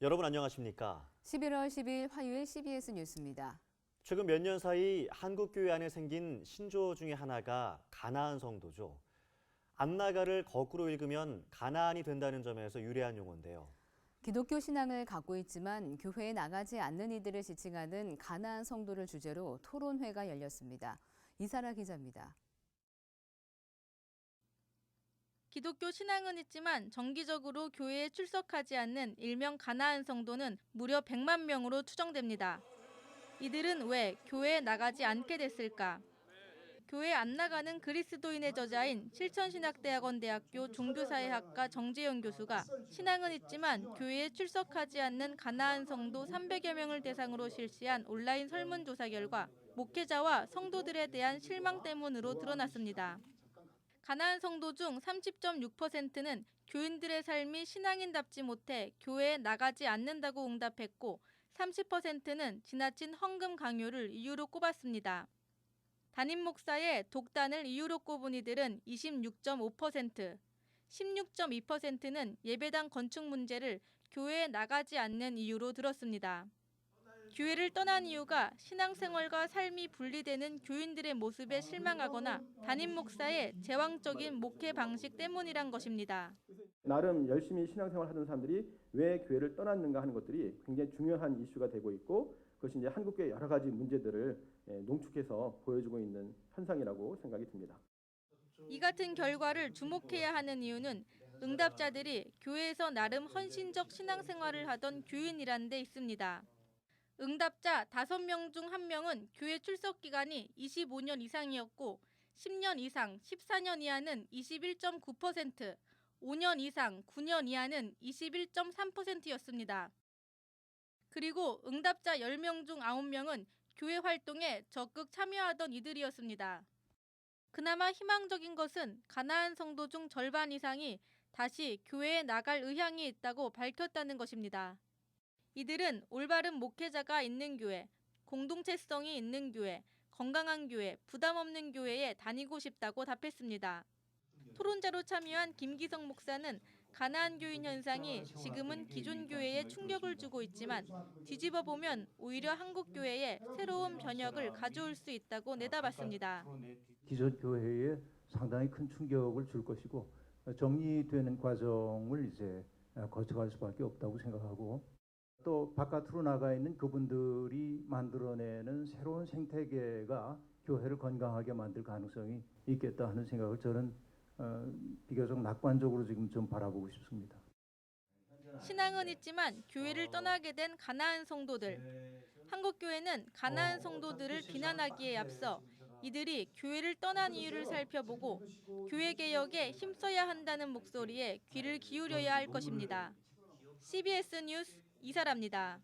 여러분 안녕하십니까? 11월 10일 화요일 CBS 뉴스입니다. 최근 몇 년 사이 한국 교회 안에 생긴 신조 중에 하나가 가나안 성도죠. 안나가를 거꾸로 읽으면 가나안이 된다는 점에서 유래한 용어인데요. 기독교 신앙을 갖고 있지만 교회에 나가지 않는 이들을 지칭하는 가나안 성도를 주제로 토론회가 열렸습니다. 이사라 기자입니다. 기독교 신앙은 있지만 정기적으로 교회에 출석하지 않는 일명 가나안 성도는 무려 100만 명으로 추정됩니다. 이들은 왜 교회에 나가지 않게 됐을까? 교회 안 나가는 그리스도인의 저자인 실천신학대학원대학교 종교사회학과 정재영 교수가 신앙은 있지만 교회에 출석하지 않는 가나안 성도 300여 명을 대상으로 실시한 온라인 설문조사 결과 목회자와 성도들에 대한 실망 때문으로 드러났습니다. 가나안 성도 중 30.6%는 교인들의 삶이 신앙인답지 못해 교회에 나가지 않는다고 응답했고 30%는 지나친 헌금 강요를 이유로 꼽았습니다. 담임 목사의 독단을 이유로 꼽은 이들은 26.5%, 16.2%는 예배당 건축 문제를 교회에 나가지 않는 이유로 들었습니다. 교회를 떠난 이유가 신앙생활과 삶이 분리되는 교인들의 모습에 실망하거나 담임 목사의 제왕적인 목회 방식 때문이란 것입니다. 나름 열심히 신앙생활 하던 사람들이 왜 교회를 떠났는가 하는 것들이 굉장히 중요한 이슈가 되고 있고 그것이 이제 한국교회 여러 가지 문제들을 농축해서 보여주고 있는 현상이라고 생각이 듭니다. 이 같은 결과를 주목해야 하는 이유는 응답자들이 교회에서 나름 헌신적 신앙생활을 하던 교인이라는 데 있습니다. 응답자 5명 중 1명은 교회 출석 기간이 25년 이상이었고 10년 이상 14년 이하는 21.9%, 5년 이상 9년 이하는 21.3%였습니다. 그리고 응답자 10명 중 9명은 교회 활동에 적극 참여하던 이들이었습니다. 그나마 희망적인 것은 가나안 성도 중 절반 이상이 다시 교회에 나갈 의향이 있다고 밝혔다는 것입니다. 이들은 올바른 목회자가 있는 교회, 공동체성이 있는 교회, 건강한 교회, 부담 없는 교회에 다니고 싶다고 답했습니다. 토론자로 참여한 김기성 목사는 가나안 교인 현상이 지금은 기존 교회에 충격을 주고 있지만 뒤집어 보면 오히려 한국 교회에 새로운 변혁을 가져올 수 있다고 내다봤습니다. 기존 교회에 상당히 큰 충격을 줄 것이고 정리되는 과정을 이제 거쳐갈 수밖에 없다고 생각하고 또 바깥으로 나가 있는 그분들이 만들어내는 새로운 생태계가 교회를 건강하게 만들 가능성이 있겠다 하는 생각을 저는 비교적 낙관적으로 지금 좀 바라보고 싶습니다. 신앙은 있지만 교회를 떠나게 된 가나안 성도들. 한국 교회는 가나안 성도들을 비난하기에 앞서 이들이 교회를 떠난 이유를 살펴보고 교회 개혁에 힘써야 한다는 목소리에 귀를 기울여야 할 것입니다. CBS 뉴스 이사라입니다.